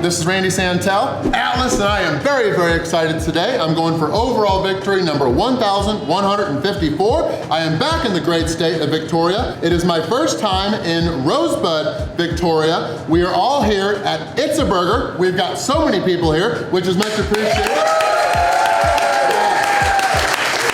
this is Randy Santel, Atlas, and I am very, very excited today. I'm going for overall victory number 1,154. I am back in the great state of Victoria. It is my first time in Rosebud, Victoria. We are all here at ItsaBurger. We've got so many people here, which is much appreciated.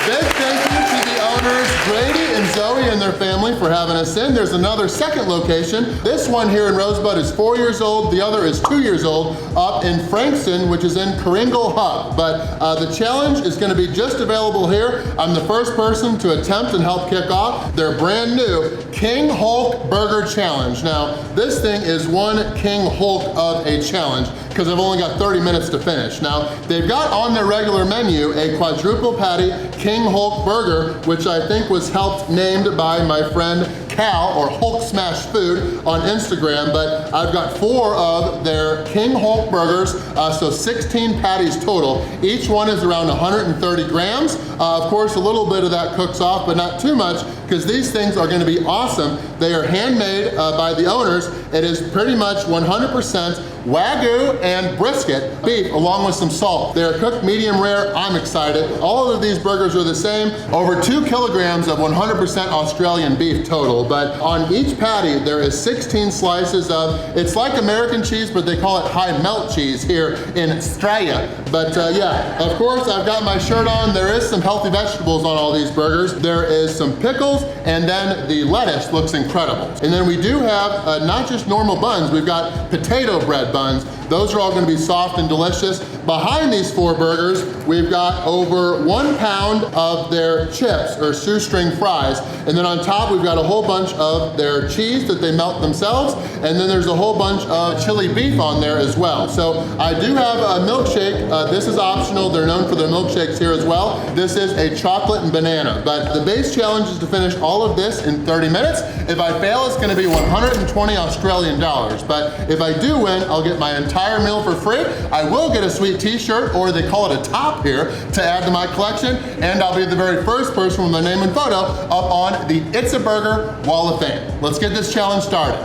Big thank you to the owners, Grady and Zoe and their family for having us in. There's another second location. This one here in Rosebud is 4 years old. The other is 2 years old up in Frankston, which is in Kringle Hub. But the challenge is gonna be just available here. I'm the first person to attempt and help kick off their brand new King Hulk Burger Challenge. Now, this thing is one King Hulk of a challenge because I've only got 30 minutes to finish. Now, they've got on their regular menu a quadruple patty King Hulk burger, which I think was helped named by my friend Cal, or Hulk Smash Food on Instagram, but I've got 4 of their King Hulk burgers, so 16 patties total. Each one is around 130 grams. Of course, a little bit of that cooks off, but not too much, because these things are gonna be awesome. They are handmade by the owners. It is pretty much 100% Wagyu and brisket beef, along with some salt. They are cooked medium rare. I'm excited. All of these burgers are the same. Over 2 kilograms of 100% Australian beef total, but on each patty, there is 16 slices of, it's like American cheese, but they call it high melt cheese here in Australia. But yeah, of course, I've got my shirt on. There is some healthy vegetables on all these burgers. There is some pickles, and then the lettuce looks incredible. And then we do have not just normal buns, we've got potato bread buns. Those are all gonna be soft and delicious. Behind these 4 burgers, we've got over 1 pound of their chips, or shoestring fries. And then on top, we've got a whole bunch of their cheese that they melt themselves. And then there's a whole bunch of chili beef on there as well. So I do have a milkshake. This is optional. They're known for their milkshakes here as well. This is a chocolate and banana. But the base challenge is to finish all of this in 30 minutes. If I fail, it's gonna be 120 Australian dollars. But if I do win, I'll get my entire meal for free. I will get a sweet t-shirt, or they call it a top here, to add to my collection, and I'll be the very first person with my name and photo up on the ItsaBurger Wall of Fame. Let's get this challenge started.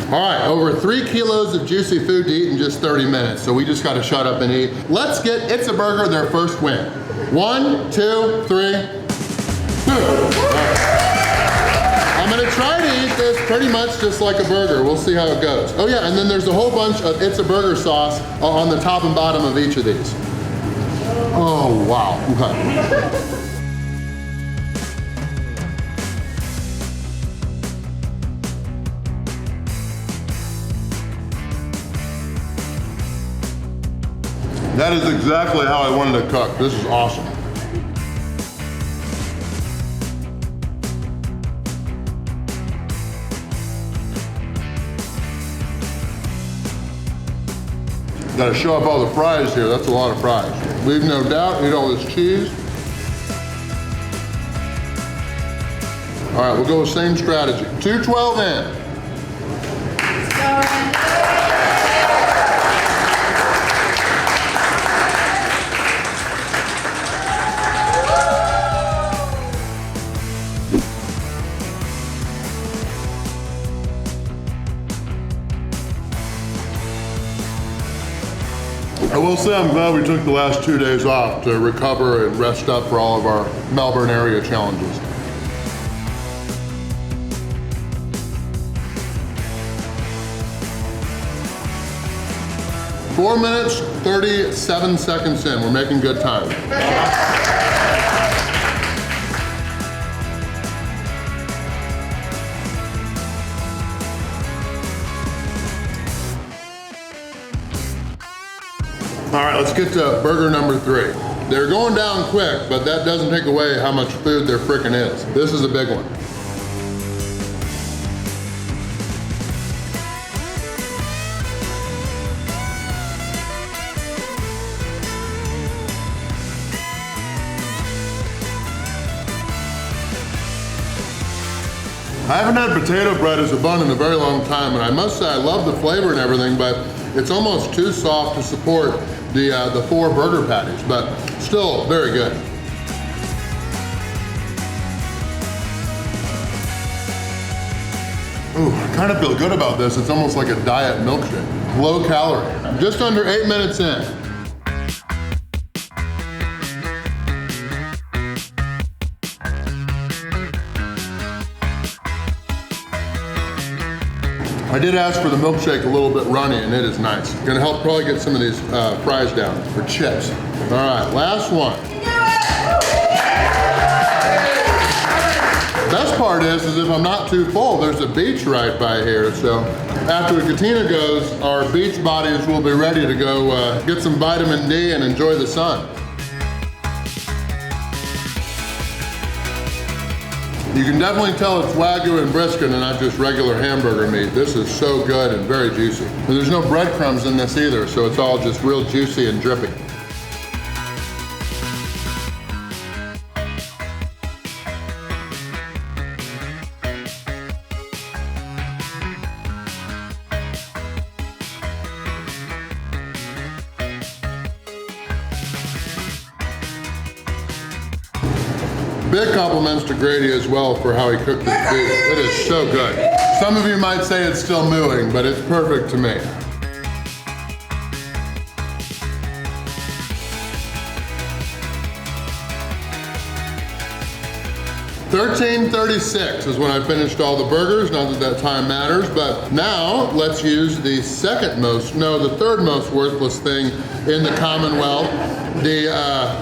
All right, over 3 kilos of juicy food to eat in just 30 minutes, so we just gotta shut up and eat. Let's get ItsaBurger their first win. 1, 2, 3. Right. I'm gonna try to eat this pretty much just like a burger. We'll see how it goes. Oh yeah, and then there's a whole bunch of ItsaBurger sauce on the top and bottom of each of these. Oh, wow, okay. That is exactly how I wanted to cook. This is awesome. Gotta show up all the fries here. That's a lot of fries. Leave no doubt, eat all this cheese. All right, we'll go with same strategy. 212 in. I will say I'm glad we took the last 2 days off to recover and rest up for all of our Melbourne area challenges. Four minutes, 37 seconds in. We're making good time. All right, let's get to burger number 3. They're going down quick, but that doesn't take away how much food there frickin' is. This is a big one. I haven't had potato bread as a bun in a very long time, and I must say I love the flavor and everything, but it's almost too soft to support the 4 burger patties, but still very good. Ooh, I kind of feel good about this. It's almost like a diet milkshake. Low calorie. Just under 8 minutes in. I did ask for the milkshake a little bit runny, and it is nice. Gonna help probably get some of these fries down, or chips. All right, last one. Best part is if I'm not too full, there's a beach right by here. So after Katina goes, our beach bodies will be ready to go get some vitamin D and enjoy the sun. You can definitely tell it's Wagyu and brisket and not just regular hamburger meat. This is so good and very juicy. And there's no breadcrumbs in this either, so it's all just real juicy and drippy. Big compliments to Grady as well for how he cooked this beef. It is so good. Some of you might say it's still mooing, but it's perfect to me. $13.36 is when I finished all the burgers, not that that time matters, but now let's use the third most worthless thing in the Commonwealth, the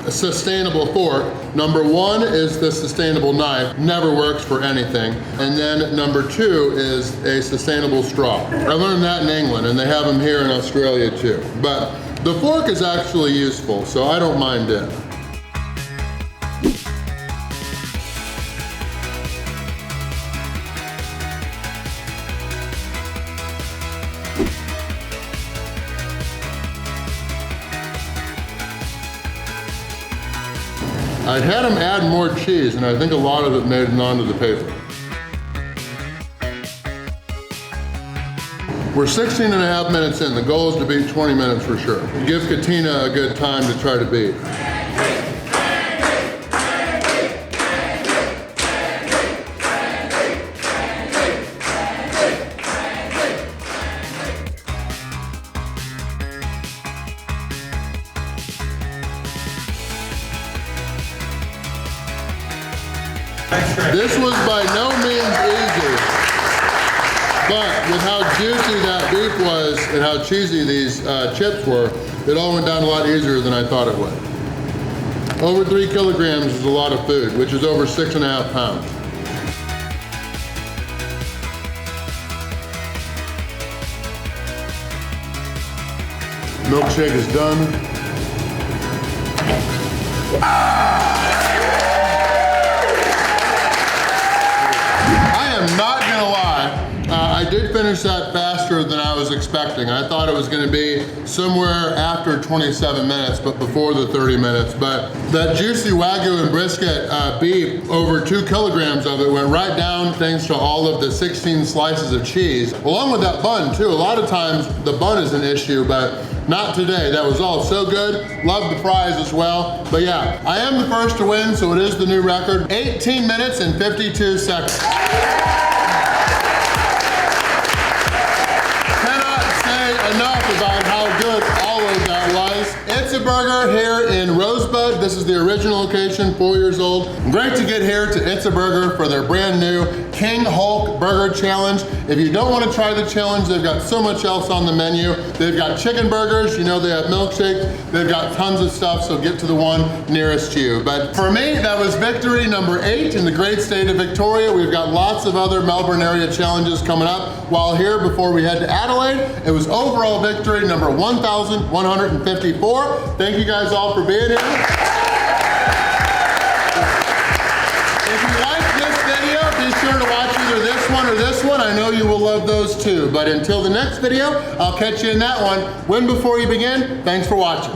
sustainable fork. Number 1 is the sustainable knife, never works for anything. And then number 2 is a sustainable straw. I learned that in England, and they have them here in Australia too. But the fork is actually useful, so I don't mind it. I had them add more cheese, and I think a lot of it made it onto the paper. We're 16.5 minutes in. The goal is to beat 20 minutes for sure. Give Katina a good time to try to beat. This was by no means easy, but with how juicy that beef was and how cheesy these chips were, it all went down a lot easier than I thought it would. Over 3 kilograms is a lot of food, which is over 6.5 pounds. Milkshake is done. Not gonna lie, I did finish that faster than I was expecting. I thought it was gonna be somewhere after 27 minutes, but before the 30 minutes. But that juicy Wagyu and brisket beef, over 2 kilograms of it went right down thanks to all of the 16 slices of cheese, along with that bun too. A lot of times the bun is an issue, but not today. That was all so good. Love the fries as well. But yeah, I am the first to win, so it is the new record. 18 minutes and 52 seconds. Enough about how good all of that was. ItsaBurger here in Rosebud. This is the original location, 4 years old. Great to get here to ItsaBurger for their brand new King Hulk Burger Challenge. If you don't want to try the challenge, they've got so much else on the menu. They've got chicken burgers, you know they have milkshake, they've got tons of stuff, so get to the one nearest you. But for me, that was victory number 8 in the great state of Victoria. We've got lots of other Melbourne area challenges coming up while here before we head to Adelaide. It was overall victory number 1,154. Thank you guys all for being here. If you like this video, be sure to watch either this one or this one. I know you will love those too. But until the next video, I'll catch you in that one. Win before you begin. Thanks for watching.